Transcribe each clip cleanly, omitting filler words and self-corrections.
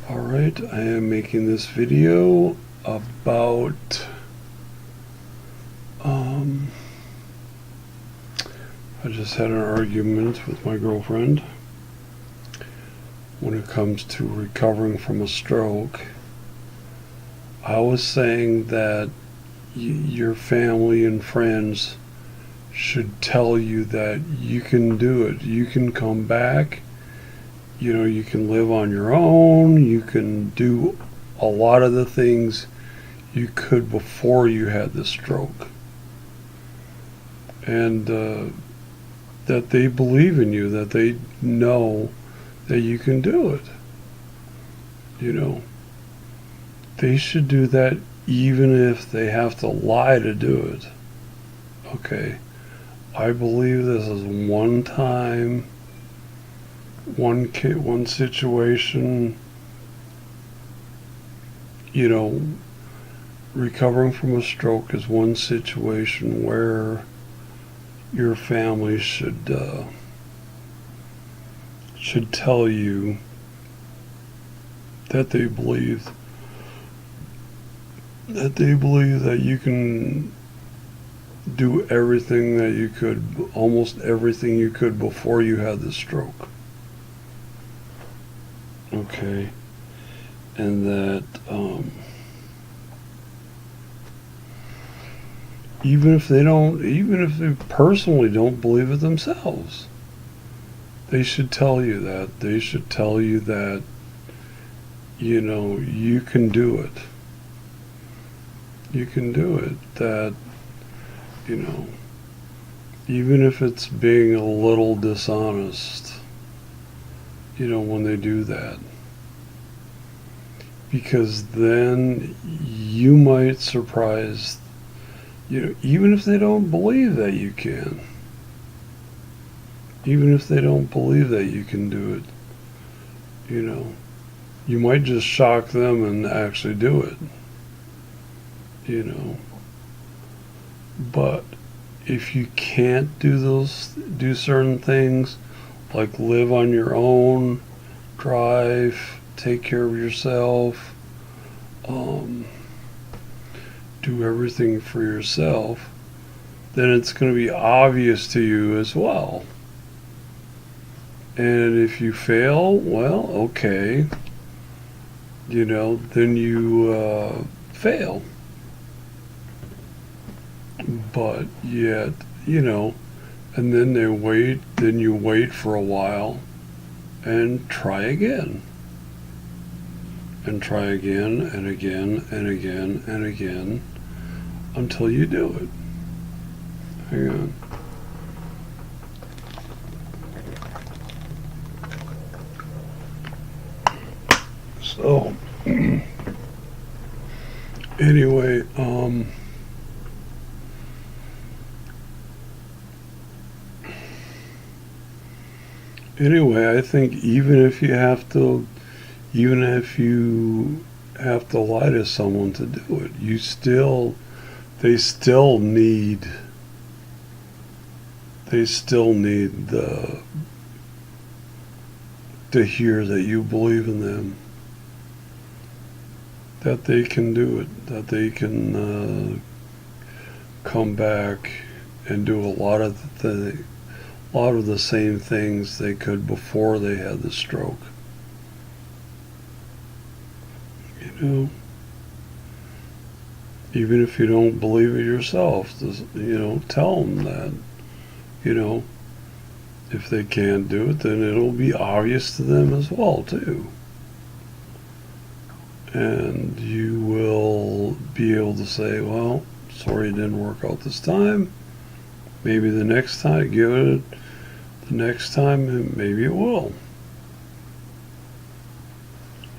Alright, I am making this video about I just had an argument with my girlfriend when it comes to recovering from a stroke. I was saying that your family and friends should tell you that you can do it. You can come back. You know, you can live on your own. You can do a lot of the things you could before you had the stroke. And that they believe in you, that they know that you can do it. You know, they should do that even if they have to lie to do it. Okay, I believe this is one time, one situation. You know, recovering from a stroke is one situation where your family should tell you that they believe that you can do everything that you could, almost everything you could before you had the stroke. Okay, and that even if they personally don't believe it themselves, they should tell you that. They should tell you that, you know, you can do it. You can do it. That, you know, even if it's being a little dishonest, you know, when they do that. Because then you might surprise, you know, even if they don't believe that you can. Even if they don't believe that you can do it, you know, you might just shock them and actually do it, you know. But if you can't do certain things, like live on your own, drive, take care of yourself, do everything for yourself, then it's going to be obvious to you as well. And if you fail, well, okay, you know, then you fail. But yet, you know, and then you wait for a while and try again. And try again and again and again and again until you do it. Hang on. So, anyway, I think even if you have to lie to someone to do it, they still need to hear that you believe in them, that they can do it, that they can come back and do a lot of the same things they could before they had the stroke. You know, even if you don't believe it yourself, you know, tell them that. You know, if they can't do it, then it'll be obvious to them as well too. And you will be able to say, well, sorry it didn't work out this time. Maybe the next time, give it the next time, and maybe it will.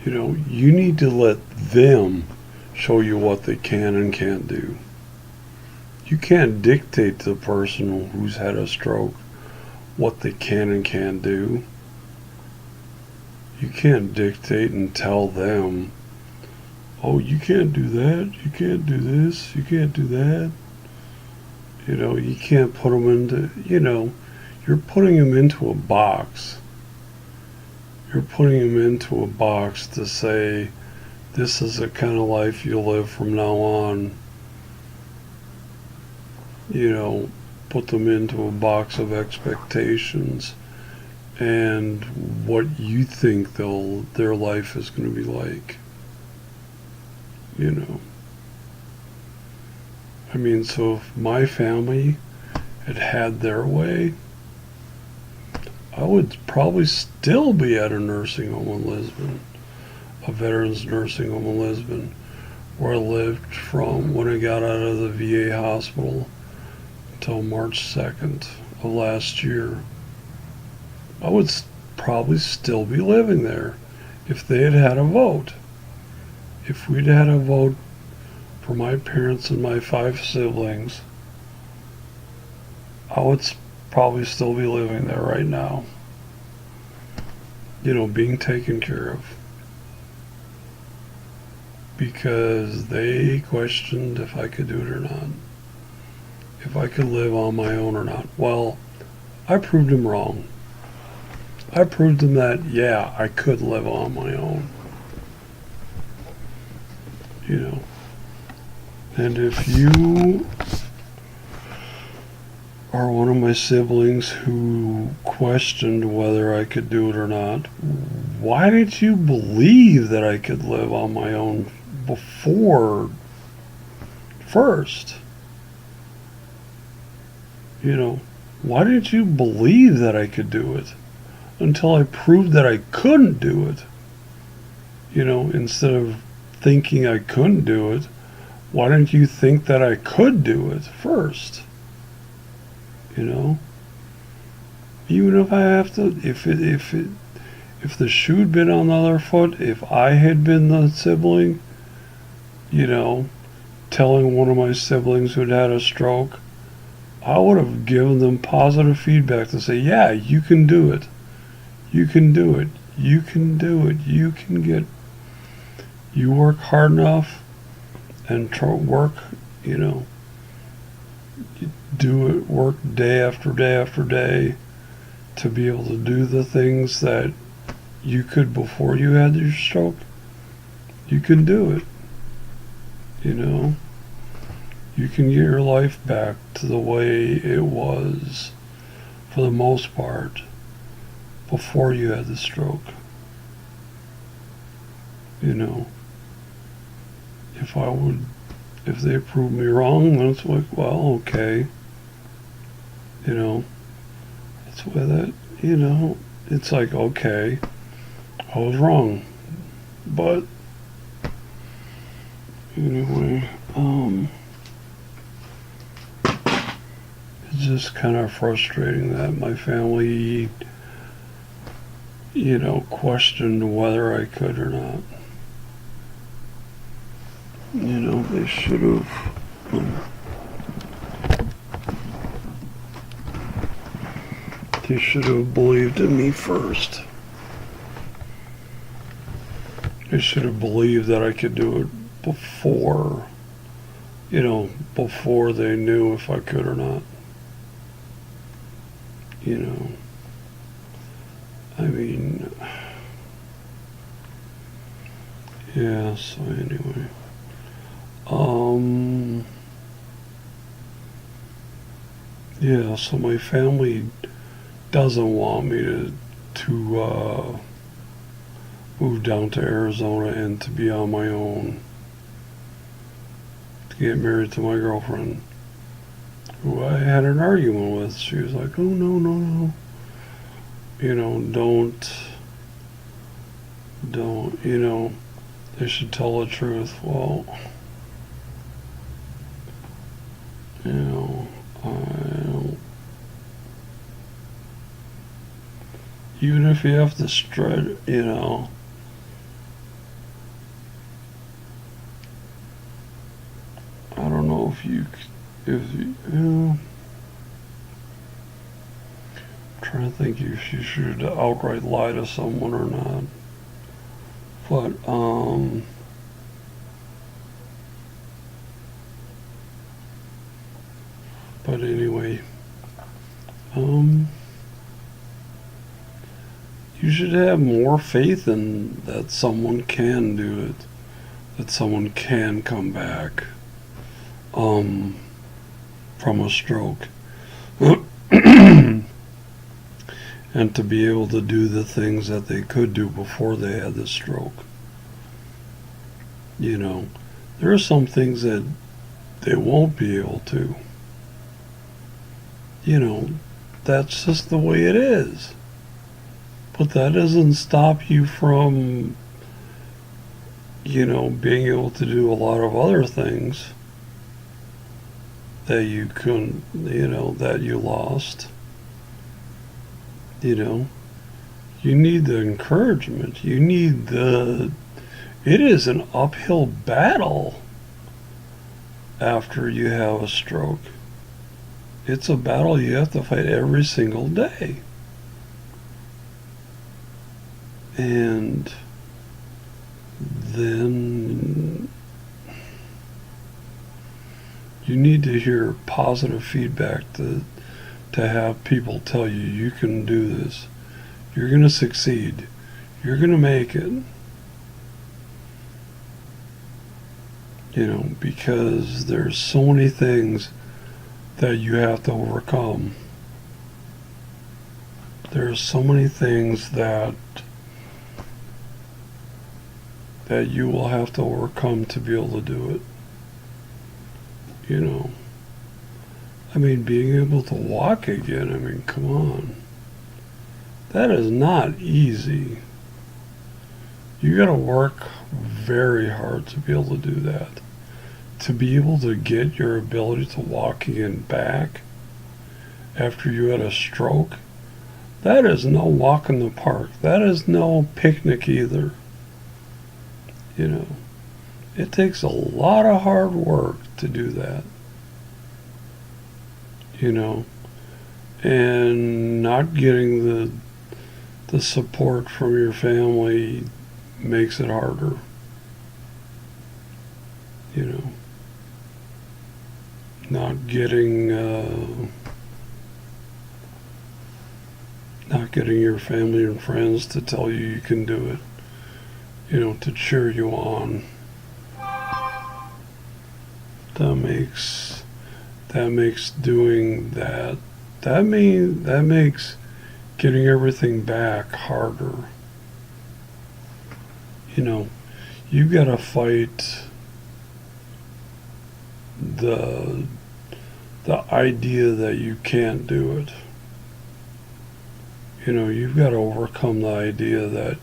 You know, you need to let them show you what they can and can't do. You can't dictate to the person who's had a stroke what they can and can't do. You can't dictate and tell them, oh, you can't do that, you can't do this, you can't do that. You know, you can't put them into, you know, you're putting them into a box. you're putting them into a box to say, this is the kind of life you'll live from now on. You know, put them into a box of expectations and what you think their life is going to be like. You know. I mean, so if my family had had their way, I would probably still be at a nursing home in Lisbon, a veterans nursing home in Lisbon, where I lived from when I got out of the VA hospital until March 2nd of last year. I would probably still be living there if they had had a vote. If we'd had a vote for my parents and my 5 siblings, I would probably still be living there right now. You know, being taken care of. Because they questioned if I could do it or not. If I could live on my own or not. Well, I proved them wrong. I proved them that, yeah, I could live on my own. You know. And if you are one of my siblings who questioned whether I could do it or not, why did you believe that I could live on my own before first? You know, why didn't you believe that I could do it until I proved that I couldn't do it? You know, instead of thinking I couldn't do it, why didn't you think that I could do it first? You know, even if I have to, if the shoe had been on the other foot, if I had been the sibling, you know, telling one of my siblings who'd had a stroke, I would have given them positive feedback to say, yeah, you can do it. You can do it. You can do it. You can get, you work hard enough and work, you know, do it, work day after day after day to be able to do the things that you could before you had your stroke. You can do it. You know, you can get your life back to the way it was for the most part before you had the stroke. You know, if they prove me wrong, then it's like, well, okay. You know, that's why that, you know, it's like, okay, I was wrong. But, anyway, it's just kind of frustrating that my family, you know, questioned whether I could or not. You know, they should have. They should have believed in me first. They should have believed that I could do it before, you know, before they knew if I could or not. You know, I mean, yeah, so anyway. Yeah, so my family doesn't want me to move down to Arizona and to be on my own, to get married to my girlfriend, who I had an argument with. She was like, oh, no. You know, don't, you know, they should tell the truth. Well, you know, even if you have to strut, you know, I don't know if you know, I'm trying to think if you should outright lie to someone or not. But anyway, You should have more faith in that someone can do it, that someone can come back from a stroke. And to be able to do the things that they could do before they had the stroke. You know, there are some things that they won't be able to. You know, that's just the way it is. But that doesn't stop you from, you know, being able to do a lot of other things that you couldn't, you know, that you lost. You know, you need the encouragement. You need the. It is an uphill battle after you have a stroke. It's a battle you have to fight every single day. And then you need to hear positive feedback to have people tell you, you can do this. You're going to succeed. You're going to make it. You know, because there's so many things that you have to overcome. There's so many things that you will have to overcome to be able to do it. You know, I mean, being able to walk again, I mean, come on. That is not easy. You got to work very hard to be able to do that. To be able to get your ability to walk again back after you had a stroke, that is no walk in the park. That is no picnic either. You know, it takes a lot of hard work to do that. You know, and not getting the support from your family makes it harder. You know, not getting your family and friends to tell you can do it. You know, to cheer you on. That makes doing that. That makes getting everything back harder. You know, you gotta fight the idea that you can't do it. You know, you've got to overcome the idea that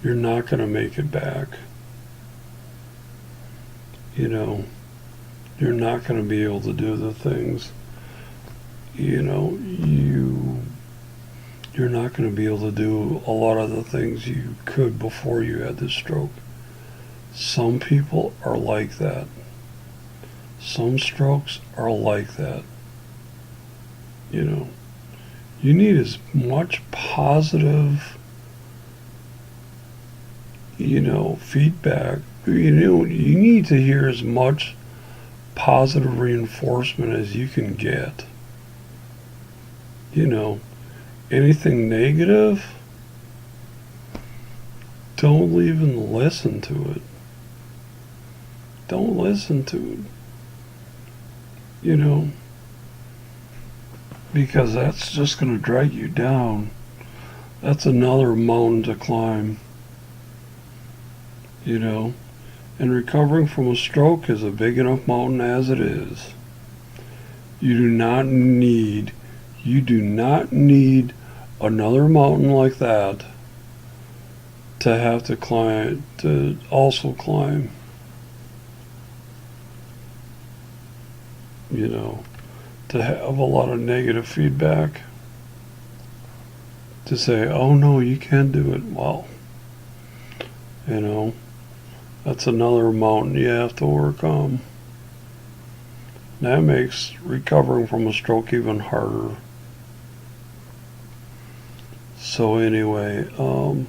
you're not going to make it back. You know, you're not going to be able to do the things. You know, you're not going to be able to do a lot of the things you could before you had the stroke. Some people are like that. Some strokes are like that. You know, you need as much positive, you know, feedback. You know, you need to hear as much positive reinforcement as you can get. You know, anything negative, don't even listen to it. Don't listen to it. You know, because that's just going to drag you down. That's another mountain to climb. You know, and recovering from a stroke is a big enough mountain as it is. You do not need another mountain like that to have to climb, to also climb. You know, to have a lot of negative feedback, to say, oh no, you can't do it. Well, you know, that's another mountain you have to overcome. That makes recovering from a stroke even harder. So anyway, don't.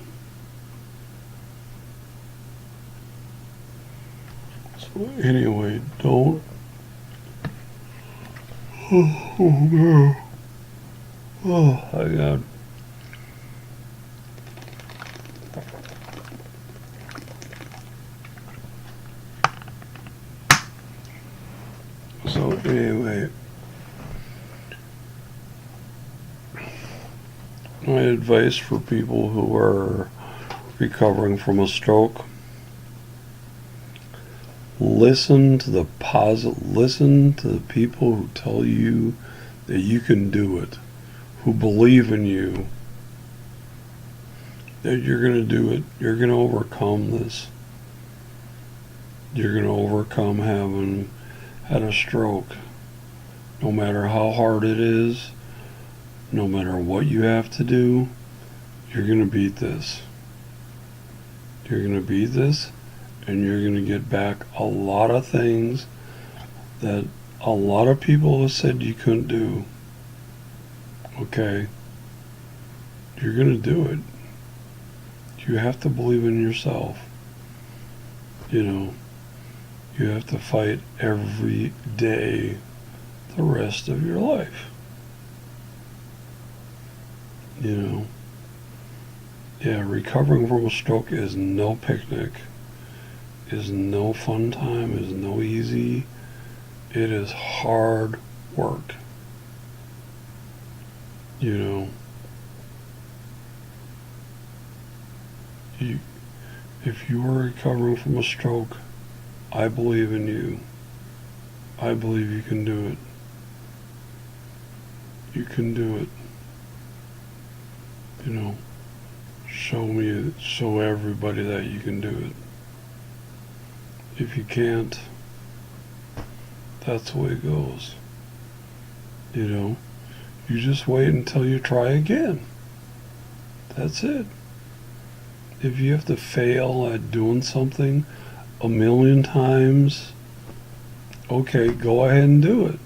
Oh my God. advice for people who are recovering from a stroke. Listen to the people who tell you that you can do it, who believe in you, that you're going to do it, you're going to overcome this. You're going to overcome having had a stroke. No matter how hard it is, no matter what you have to do, you're going to beat this. You're going to beat this, and you're going to get back a lot of things that a lot of people have said you couldn't do. Okay? You're going to do it. You have to believe in yourself. You know, you have to fight every day the rest of your life. You know, yeah, recovering from a stroke is no picnic, is no fun time, is no easy. It is hard work. You know, if you are recovering from a stroke, I believe in you. I believe you can do it. You can do it. You know, show everybody that you can do it. If you can't, that's the way it goes. You know, you just wait until you try again. That's it. If you have to fail at doing something 1,000,000 times, okay, go ahead and do it.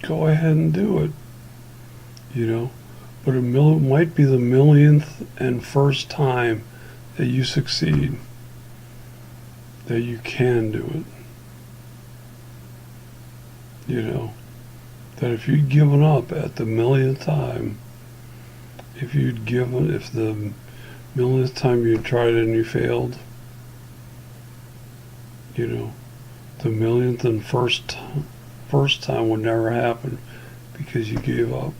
Go ahead and do it. You know, but it might be the 1,000,000th and first time that you succeed, that you can do it. You know, that if you'd given up at the 1,000,000th time, if the 1,000,000th time you tried and you failed, you know, the 1,000,000th and first time would never happen because you gave up.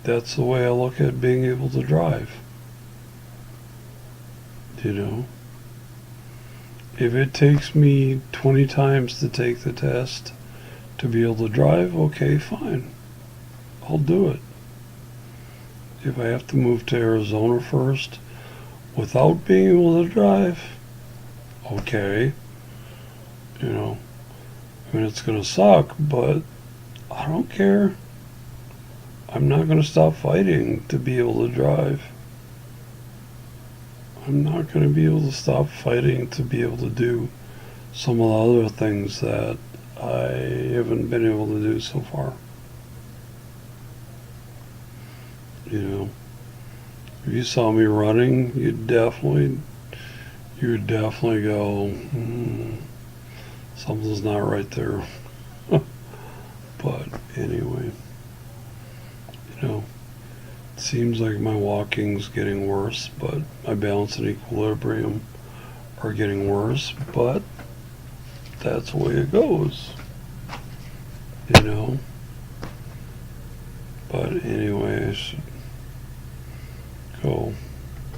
That's the way I look at being able to drive. You know, if it takes me 20 times to take the test to be able to drive, okay, fine. I'll do it. If I have to move to Arizona first without being able to drive, okay. You know, I mean, it's going to suck, but I don't care. I'm not going to stop fighting to be able to drive. I'm not going to be able to stop fighting to be able to do some of the other things that I haven't been able to do so far. You know, if you saw me running, you'd definitely go, something's not right there. But anyway, you know, it seems like my walking's getting worse, but my balance and equilibrium are getting worse, but that's the way it goes, you know. But anyway, I should go